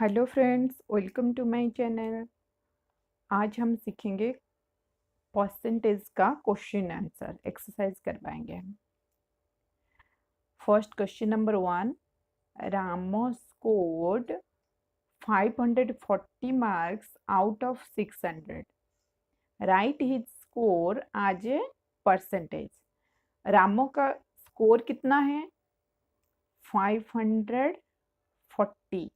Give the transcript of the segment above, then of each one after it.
Hello friends, welcome to my channel. आज हम सीखेंगे परसेंटेज का क्वेश्चन आंसर एक्सरसाइज करवाएंगे हम। First question number 1। Ramo scored 540 marks out of 600। Write his score as a percentage. Ramo का score कितना है? 540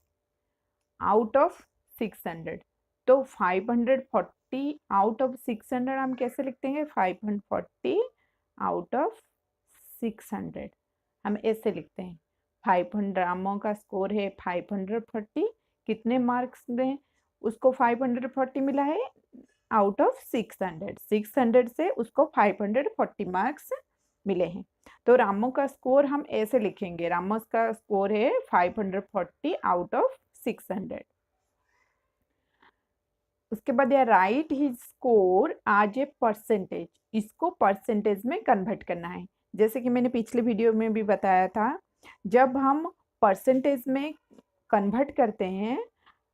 आउट ऑफ 600। तो 540 आउट ऑफ 600 हम कैसे लिखते हैं? 540 आउट ऑफ 600 हम ऐसे लिखते हैं। 500 रामो का स्कोर है 540। कितने मार्क्स में उसको 540 मिला है? Out of 600। 600 से उसको 540 मार्क्स मिले हैं। तो रामो का स्कोर हम ऐसे लिखेंगे। रामो का स्कोर है 540 आउट ऑफ 600। उसके बाद यह write his score as a percentage. इसको परसेंटेज में कन्वर्ट करना है। जैसे कि मैंने पिछले वीडियो में भी बताया था, जब हम परसेंटेज में कन्वर्ट करते हैं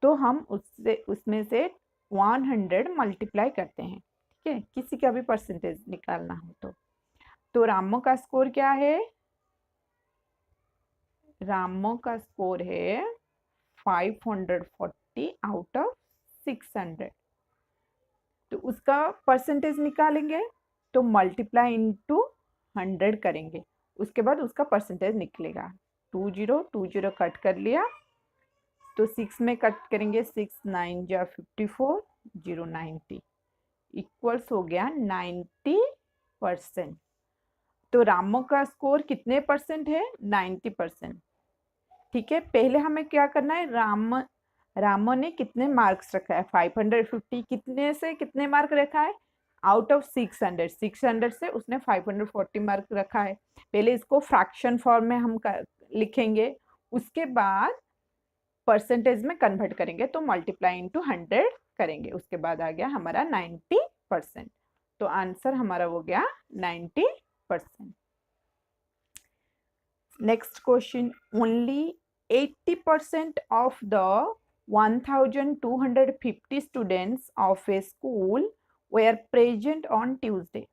तो हम उसमें से 100 मल्टीप्लाई करते हैं। ठीक है, किसी का भी परसेंटेज निकालना हो तो रामो का स्कोर क्या है? रामो का स्कोर है 540 आउट ऑफ 600। तो उसका परसेंटेज निकालेंगे तो मल्टीप्लाई इनटू 100 करेंगे। उसके बाद उसका परसेंटेज निकलेगा। 20 कट कर लिया तो 6 में कट करेंगे। 6 9 जा 54, 0 90 इक्वल्स हो गया 90%। तो रामो का स्कोर कितने परसेंट है? 90%। ठीक है, पहले हमें क्या करना है? रामो ने कितने मार्क्स रखा है? 550। कितने से कितने मार्क रखा है? Out of 600। 600 से उसने 540 मार्क रखा है। पहले इसको फ्रैक्शन फॉर्म में हम लिखेंगे, उसके बाद परसेंटेज में कन्वर्ट करेंगे तो मल्टीप्लाई इंटू 100 करेंगे। उसके बाद आ गया हमारा 90%। तो आंसर हमारा हो गया 90%। Next question. Only 80% of the 1250 students of a school were present on Tuesday.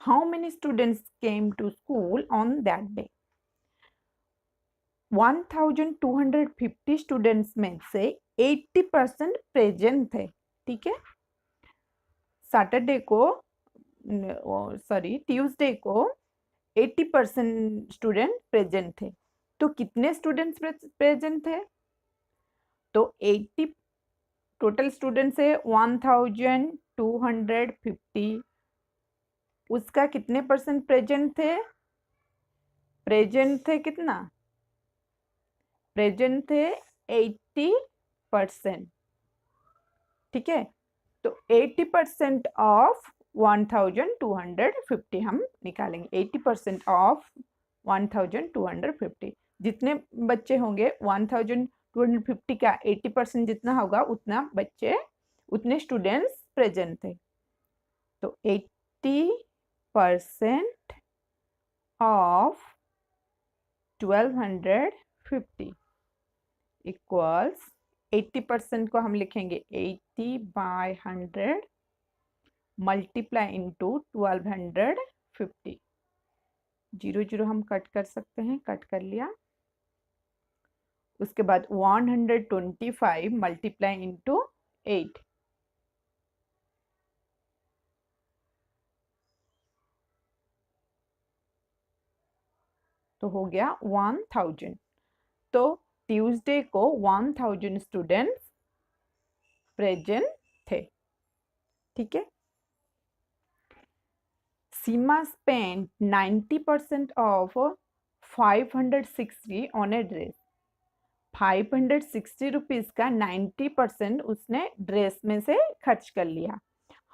How many students came to school on that day? 1250 students में से 80% प्रेजेंट थे। ठीक है, सैटरडे को ट्यूसडे को 80% स्टूडेंट प्रेजेंट थे। तो कितने स्टूडेंट्स प्रेजेंट थे? तो 80 टोटल स्टूडेंट्स है 1250। उसका कितने परसेंट प्रेजेंट थे? प्रेजेंट थे कितना? प्रेजेंट थे 80%। ठीक है, तो 80% ऑफ 1250 हम निकालेंगे। 80% ऑफ 1250। जितने बच्चे होंगे 1250 का 80% जितना होगा उतना बच्चे, उतने स्टूडेंट्स प्रेजेंट थे। तो 80% ऑफ 1250 इक्वल्स 80% को हम लिखेंगे 80/100 मल्टीप्लाई इंटू 1250। 0 हम कट कर सकते हैं, कट कर लिया। उसके बाद 125 मल्टीप्लाई इंटू 8। तो हो गया 1000। तो ट्यूसडे को 1000 स्टूडेंट्स प्रेजेंट थे। ठीक है, Seema spend 90% of 560 on a dress. 560 rupees का 90% उसने ड्रेस में से खर्च कर लिया।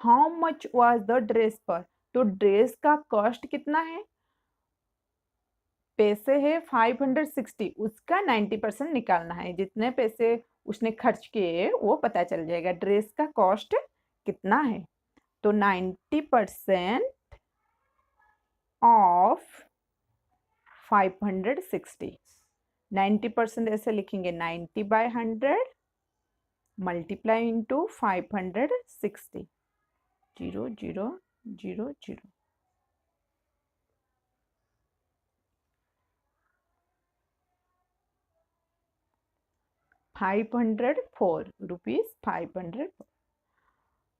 How much was the dress पर? तो ड्रेस का कॉस्ट कितना है? पैसे है 560, उसका 90% निकालना है। जितने पैसे उसने खर्च किए वो पता चल जाएगा। ड्रेस का कॉस्ट कितना है? तो 90% ऑफ 560। 90% ऐसे लिखेंगे 90/100 multiply into 560 0 0 0 0 504 rupees 500.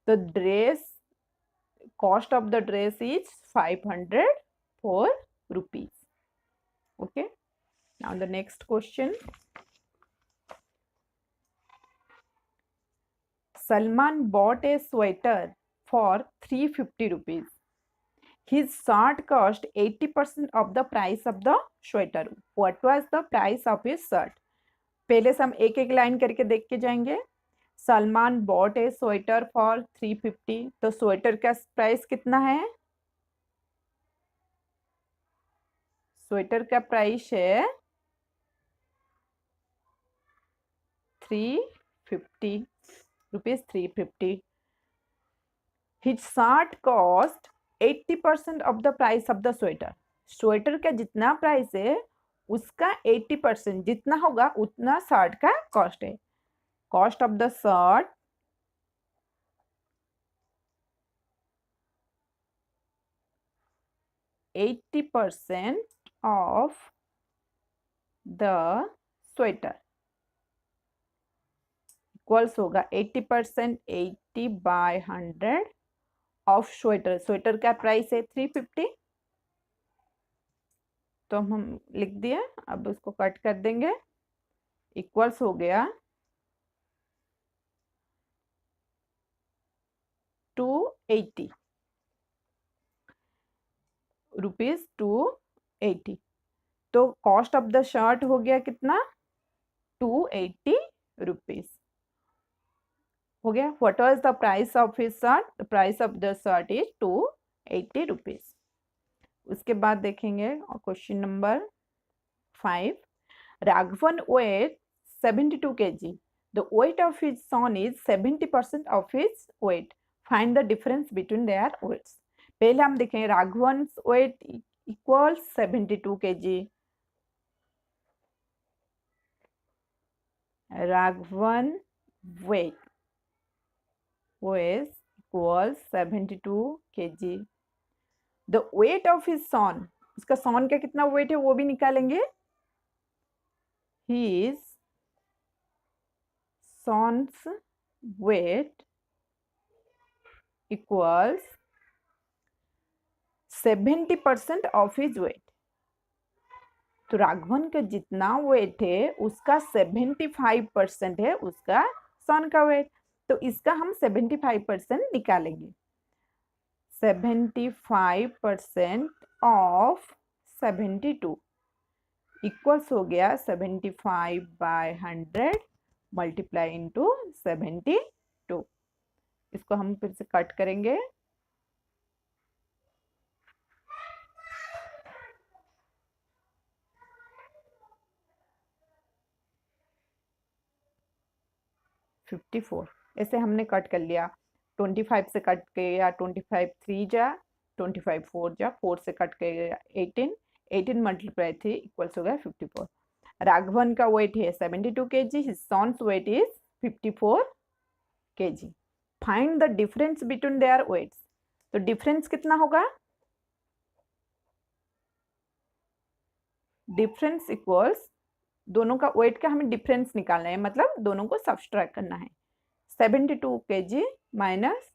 The dress cost of the dress is 504 rupees. Okay, now the next question. Salman bought a sweater for 350 rupees. His shirt cost 80% of the price of the sweater. What was the price of his shirt? पहले से हम एक एक line करके देख के जाएंगे. Salman bot A sweater for 350. तो स्वेटर का प्राइस कितना है? स्वेटर का प्राइस है 350 rupees 350. His shirt cost 80% of the price of the sweater. Sweater का जितना प्राइस है उसका 80% जितना होगा उतना शर्ट का कॉस्ट है. Cost of the shirt %80 of the sweater equals होगा 80% 80/100 ऑफ स्वेटर. स्वेटर का प्राइस है 350. तो हम लिख दिया. अब उसको कट कर देंगे. इक्वल्स हो गया 280 रुपीज 280. तो कॉस्ट ऑफ द शर्ट हो गया कितना? 280 रुपीज हो गया. What was the price of his shirt? The price of the shirt is 280 rupees. उसके बाद देखेंगे question number 5. Raghavan weight 72 kg. The weight of his son is 70% of his weight. Find the difference between their weights. पहले हम देखें Raghavan weight equal 72 kg. Raghavan weight was equals 72 kg. The weight of his son, उसका son का कितना weight है वो भी निकालेंगे. His son's weight equals 70% of his weight. तो राघवन का जितना वेट है उसका 75% है उसका सन का वेट. तो इसका हम 75% निकालेंगे. 75% ऑफ 72 इक्वल्स हो गया 75/100 मल्टीप्लाई इंटू 72. इसको हम फिर से कट करेंगे. ऐसे हमने कट कर लिया. 25 से कट किया 25 3 जा 25 4 जा 4 से कट किया 18 मल्टीप्लाई 3 इक्वल्स हो गया 54. राघवन का वेट है 72 kg. His son's weight is 54 kg. Find the difference between their weights. तो डिफरेंस कितना होगा? डिफरेंस इक्वल्स दोनों का वेट का हमें डिफरेंस निकालना है. मतलब दोनों को सब्सट्रैक्ट करना है. 72 kg minus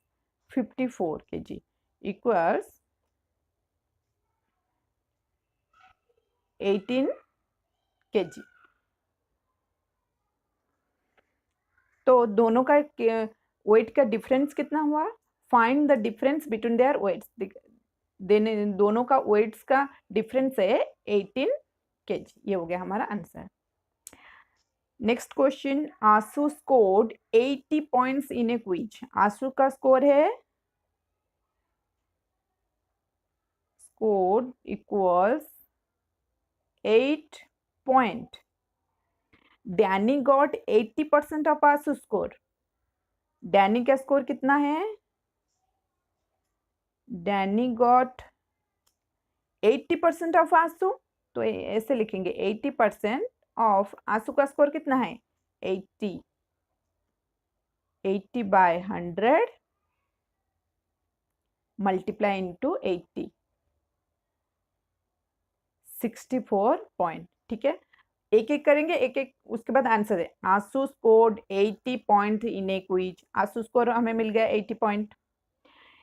54 kg equals 18 kg. तो दोनों का वेट का डिफरेंस कितना हुआ? Find the difference between their weights. देने दोनों का वेट्स का डिफरेंस है 18 kg. ये हो गया हमारा answer. Next question. Ashu scored 80 points in a quiz. Ashu का स्कोर है score equals 8 point. Danny got 80% of Ashu score. Danny का स्कोर कितना है? Danny got 80% of Ashu. तो ऐसे लिखेंगे 80% ऑफ आंसू का स्कोर कितना है 80, 80 बाय 100 मल्टीप्लाई इंटू 80, 64 पॉइंट। ठीक है, एक एक करेंगे, एक एक उसके बाद आंसर है। आंसू scored 80 point in a quiz. आंसू स्कोर हमें मिल गया 80 point.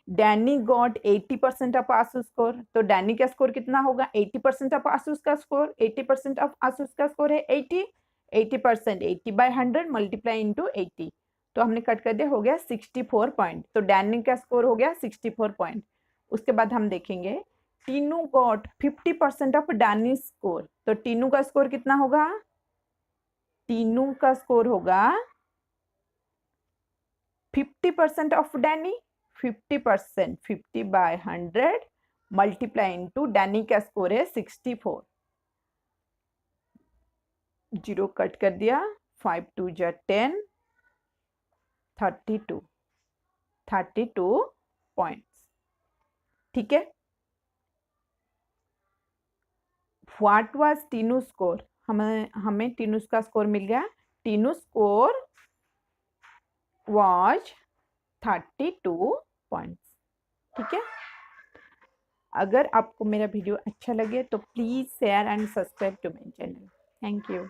Danny got 80% of Asus score. तो डैनी का स्कोर कितना होगा 80% ऑफ आसूस का स्कोर। 80% ऑफ आसूस का स्कोर है 80, 80% 80 बाय 100 मल्टीप्लाई इंटू 80। तो हमने कट कर दिया, हो गया 64 पॉइंट। तो डैनी का स्कोर हो गया 64 पॉइंट। उसके बाद हम देखेंगे Tinu got 50% of Danny score. तो टीनू का स्कोर कितना होगा, टीनू का स्कोर होगा 50% of Danny, 50%, 50 by 100 multiply into Danny का स्कोर है 64। 0 कट कर दिया, 5 2 जा 10, 32, 32 पॉइंट्स। ठीक है, व्हाट वाज टीनू स्कोर। हमें टीनू का स्कोर मिल गया। Tinu score was 32 points. ठीक है, अगर आपको मेरा वीडियो अच्छा लगे तो please share and subscribe to my channel. Thank you.